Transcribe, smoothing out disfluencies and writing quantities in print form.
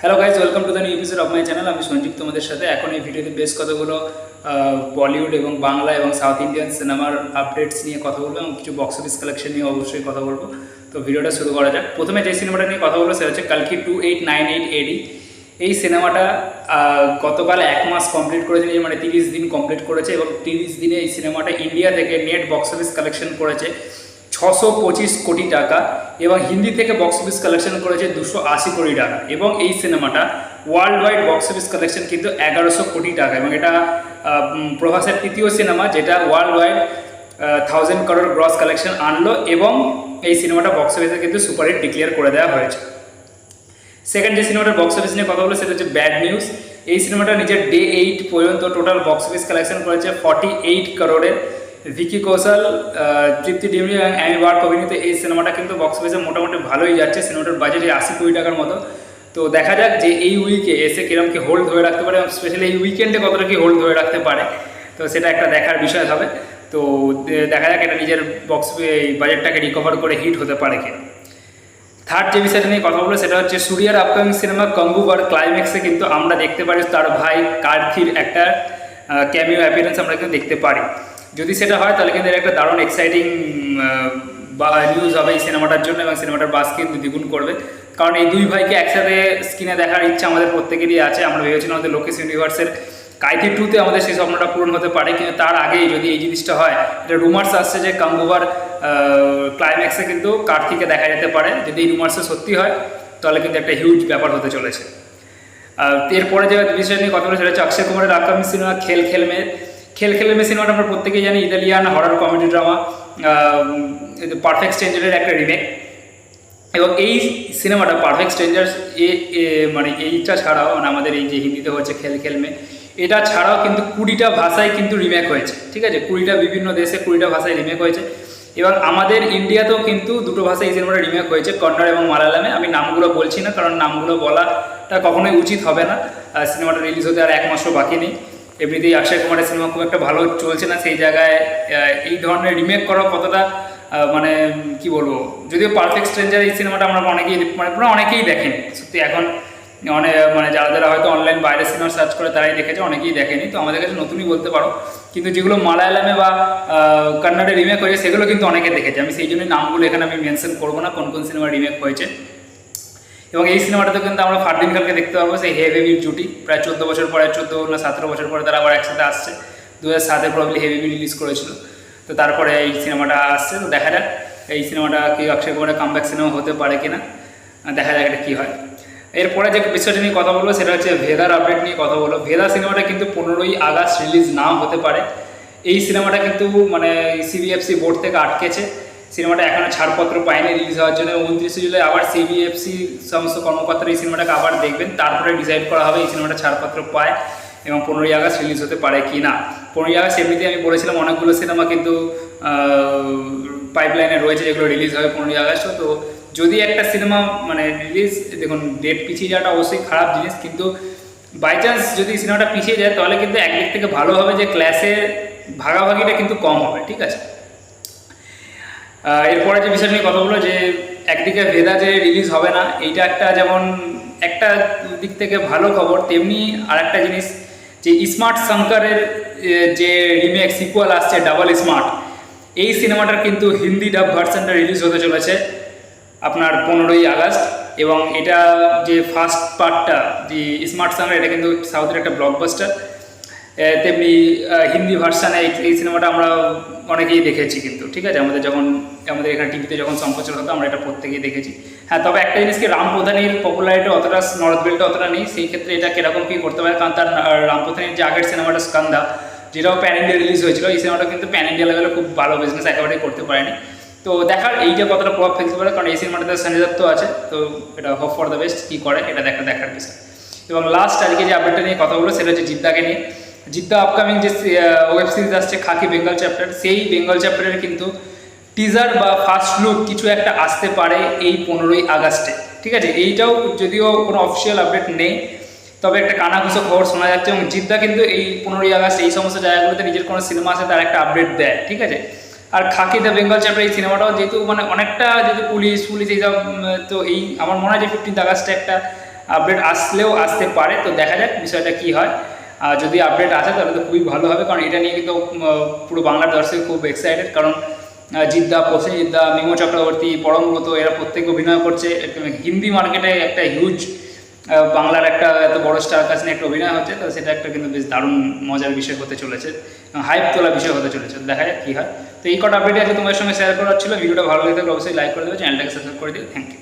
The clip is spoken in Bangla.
Hello guys, welcome to the new episode of my channel. আমি সঞ্জীব তোমাদের সাথে। এখন এই ভিডিওতে বেশ কতগুলো বলিউড এবং বাংলা এবং সাউথ ইন্ডিয়ান সিনেমার আপডেটস নিয়ে কথা বলবো এবং কিছু বক্স অফিস কালেকশন নিয়ে অবশ্যই কথা বলবো। তো ভিডিওটা শুরু করা যাক। প্রথমে যে সিনেমাটা নিয়ে কথা বলবো সেটা হচ্ছে কালকি 2898 এডি। এই সিনেমাটা গতকাল 1 মাস কমপ্লিট করেছে, মানে 30 দিন কমপ্লিট করেছে এবং 30 দিনে এই সিনেমাটা ইন্ডিয়া থেকে নেট বক্স অফিস কালেকশন করেছে 625 কোটি টাকা এবং হিন্দি থেকে বক্স অফিস কালেকশন করেছে 280 কোটি টাকা এবং এই সিনেমাটা world wide box office collection কিন্তু 1100 কোটি টাকা এবং এটা প্রভাসের তৃতীয় সিনেমা যেটা world wide 1000 crore gross collection আনলো এবং এই সিনেমাটা বক্স অফিসে কিন্তু সুপারহিট ডিক্লেয়ার করে দেওয়া হয়েছে। সেকেন্ড যে সিনেমাটার বক্স অফিস নিয়ে কথা বলো সেটা হচ্ছে ব্যাড নিউজ। এই সিনেমাটা নিজের ডে 8 পর্যন্ত টোটাল বক্স অফিস কালেকশন করেছে 48 করোড়ের। ভিকি কৌশল, তৃপ্তি ডিমরি এবং অ্যামি বার্ক অভিনীত এই সিনেমাটা কিন্তু বক্স অফিসে মোটামুটি ভালোই যাচ্ছে। সিনেমাটার বাজেট 80 কোটি টাকার মতো। তো দেখা যাক যে এই উইকে এসে কিরম কি হোল্ড ধরে রাখতে পারে এবং স্পেশালি এই উইকেন্ডে কতটা কি হোল্ড ধরে রাখতে পারে, তো সেটা একটা দেখার বিষয় হবে। তো দেখা যাক এটা নিজের বক্স বাজেটটাকে রিকভার করে হিট হতে পারে কিনা। থার্ড যে বিষয়টা নিয়ে কথা বলবো সেটা হচ্ছে সূর্যার আপকামিং সিনেমা কঙ্গুবার ক্লাইম্যাক্সে কিন্তু আমরা দেখতে পারি তার ভাই কার্থির একটা ক্যামিও অ্যাপিয়ারেন্স আমরা কিন্তু দেখতে পারি। যদি সেটা হয় তাহলে কিন্তু একটা দারুণ এক্সাইটিং নিউজ হবে এই সিনেমাটার জন্য এবং সিনেমাটার বাস কিন্তু দ্বিগুণ করবে, কারণ এই দুই ভাইকে একসাথে স্ক্রিনে দেখার ইচ্ছা আমাদের প্রত্যেকেরই আছে। আমরা ভেবেছিলাম আমাদের লোকেশ ইউনিভার্সের কাইথি 2-তে আমাদের সেই স্বপ্নটা পূরণ হতে পারে, কিন্তু তার আগেই যদি এই জিনিসটা হয়, এটা রুমার্স আসছে যে কঙ্গুবার ক্লাইম্যাক্সে কিন্তু কার্থিকে দেখা যেতে পারে। যদি এই রুমার্সে সত্যি হয় তাহলে কিন্তু একটা হিউজ ব্যাপার হতে চলেছে। এরপরে যে বিষয় নিয়ে কথা বলে সেটা হচ্ছে অক্ষয় কুমারের আপকামিং সিনেমা খেল খেল মে সিনেমাটা আমরা প্রত্যেকেই জানি Italian horror comedy drama perfect স্ট্রেঞ্জারের একটা রিমেক এবং এই সিনেমাটা পারফেক্ট স্ট্রেঞ্জার্স মানে এইটা ছাড়াও মানে আমাদের এই যে হিন্দিতে হচ্ছে খেল মে, এটা ছাড়াও কিন্তু 20টা ভাষায় কিন্তু রিমেক হয়েছে। ঠিক আছে, 20টা বিভিন্ন দেশে 20টা ভাষায় রিমেক হয়েছে এবং আমাদের ইন্ডিয়াতেও কিন্তু দুটো ভাষায় এই সিনেমাটা রিমেক হয়েছে, কন্নড় এবং মালায়ালামে। আমি নামগুলো বলছি না কারণ নামগুলো বলাটা কখনোই উচিত হবে না। সিনেমাটা রিলিজ হতে আর 1 মাসও বাকি নেই। এমনিতেই অক্ষয় কুমারের সিনেমা খুব একটা ভালো চলছে না, সেই জায়গায় এই ধরনের রিমেক করা কতটা মানে কি বলবো, যদিও পারফেক্ট স্ট্রেঞ্জার এই সিনেমাটা আমরা অনেকেই দেখেনি সত্যি। এখন অনেক মানে যারা যারা হয়তো অনলাইন বাইরে সিনেমা সার্চ করে তারাই দেখেছে, অনেকেই দেখেনি। তো আমাদের কাছে নতুনই বলতে পারো, কিন্তু যেগুলো মালায়ালামে বা কন্নড়ে রিমেক হয়েছে সেগুলো কিন্তু অনেকে দেখেছে। আমি সেই জন্যই নামগুলো এখানে আমি মেনশন করবো না কোন কোন সিনেমা রিমেক হয়েছে। এবং এই সিনেমাটাতে কিন্তু আমরা ফারদিন খানকে দেখতে পাবো, সেই হে বেবির জুটি। প্রায় 14 বছর পরে, 14 না 17 বছর পরে তারা আবার একসাথে আসছে। 2007-এ প্রবলি হে বেবি রিলিজ করেছিল, তো তারপরে এই সিনেমাটা আসছে। তো দেখা যাক এই সিনেমাটা কি অক্ষয় কুমারের কামব্যাক সিনেমা হতে পারে কিনা, দেখা যাক এটা কী হয়। এরপরে যে বিষয়টা নিয়ে কথা বলবো সেটা হচ্ছে ভেদার আপডেট নিয়ে কথা বলবো। ভেদা সিনেমাটা কিন্তু 15ই আগস্ট রিলিজ নাও হতে পারে। এই সিনেমাটা কিন্তু মানে সিবিএফসি বোর্ড থেকে আটকেছে। সিনেমাটা এখনও ছাড়পত্র পায়নি রিলিজ হওয়ার জন্য। 29শে জুলাই আবার সিবিএফসি সমস্ত কর্মকর্তারা এই সিনেমাটাকে আবার দেখবেন, তারপরে ডিসাইড করা হবে এই সিনেমাটা ছাড়পত্র পায় এবং 15ই আগস্ট রিলিজ হতে পারে কি না। 15ই আগস্ট এমনিতে আমি বলেছিলাম অনেকগুলো সিনেমা কিন্তু পাইপলাইনে রয়েছে যেগুলো রিলিজ হবে 15ই আগস্ট। তো যদি একটা সিনেমা মানে রিলিজ, দেখুন ডেট পিছিয়ে যাওয়াটা অবশ্যই খারাপ জিনিস, কিন্তু বাই চান্স যদি সিনেমাটা পিছিয়ে যায় তাহলে কিন্তু একদিক থেকে ভালো হবে যে ক্লাসে ভাগাভাগিটা কিন্তু কম হবে। ঠিক আছে, এরপরে যে বিষয় নিয়ে কথা বলবো যে একদিকে ভেদা যে রিলিজ হবে না, এইটা একটা যেমন একটা দিক থেকে ভালো খবর, তেমনি আর একটা জিনিস যে স্মার্ট শঙ্করের যে রিমেক সিকুয়াল আসছে ডাবল স্মার্ট, এই সিনেমাটার কিন্তু হিন্দি ডাব ভার্সনটা রিলিজ হতে চলেছে আপনার 15ই আগস্ট। এবং এটা যে ফার্স্ট পার্টটা যে স্মার্ট শঙ্কর, এটা কিন্তু সাউথের একটা ব্লকবাস্টার। তেমনি হিন্দি ভার্সানে এই সিনেমাটা আমরা অনেকেই দেখেছি কিন্তু। ঠিক আছে, আমাদের এখানে টিভিতে যখন সম্প্রচার হতো আমরা এটা প্রত্যেকেই দেখেছি। হ্যাঁ, তবে একটা জিনিস কি, রাম প্রধানের পপুলারিটি অতটা নর্থ বেল্টে অতটা নেই, সেই ক্ষেত্রে এটা কীরকম কী করতে পারে, কারণ তার রাম প্রধানের যে আগের সিনেমাটা স্কন্দা, যেটাও প্যান ইন্ডিয়া রিলিজ হয়েছিল, এই সিনেমাটা কিন্তু প্যান ইন্ডিয়া লেভেলে খুব ভালো বিজনেস একেবারেই করতে পারেনি। তো দেখার এইটা কতটা প্রভাব ফেলতে পারে, কারণ এই সিনেমাটাতে সঞ্জয় দত্ত আছে। তো এটা হোপ ফর দ্য বেস্ট, কী করে এটা দেখার বিষয়। এবং লাস্ট আজকে যে আপডেটটা নিয়ে কথা বলবো সেটা হচ্ছে জিদ্দাকে নিয়ে। জিদ্দা আপকামিং যে ওয়েব সিরিজ আসছে খাকি বেঙ্গল চ্যাপ্টার, সেই বেঙ্গল চ্যাপ্টারের কিন্তু টিজার বা ফার্স্ট লুক কিছু একটা আসতে পারে এই 15ই আগস্টে। ঠিক আছে, এইটাও যদিও কোনো অফিসিয়াল আপডেট নেই, তবে একটা কানাঘুষো খবর শোনা যাচ্ছে। এবং জিদ্দা কিন্তু এই 15ই আগস্ট এই সমস্ত জায়গাগুলোতে নিজের কোনো সিনেমা আসে তার একটা আপডেট দেয়। ঠিক আছে, আর খাকি দ্য বেঙ্গল চ্যাপ্টার এই সিনেমাটাও যেহেতু মানে অনেকটা যেহেতু পুলিশ এইসব, তো এই আমার মনে হয় যে 15th আগস্টে একটা আপডেট আসলেও আসতে পারে, তো দেখা যাক বিষয়টা কি হয়। আর যদি আপডেট আসে তাহলে তো খুবই ভালো হবে, কারণ এটা নিয়ে কিন্তু পুরো বাংলার দর্শক খুব এক্সাইটেড। কারণ জিদ্দা, প্রসেনজিৎদা, মিমো চক্রবর্তী, পরমব্রত এরা প্রত্যেকে অভিনয় করছে। হিন্দি মার্কেটে একটা হিউজ বাংলার একটা এত বড় স্টার কাছে একটা অভিনয় হচ্ছে, তো সেটা একটা কিন্তু বেশ দারুণ মজার বিষয় হতে চলেছে, হাইপ তোলা বিষয় হতে চলেছে। দেখা যাক কী হয়। তো এই কটা আপডেট আছে তোমার সঙ্গে শেয়ার করার ছিল। ভিডিওটা ভালো লেগে থাকলে অবশ্যই লাইক করে দেবে, চ্যানেলটাকে সাবস্ক্রাইব করে দিও। Thank you.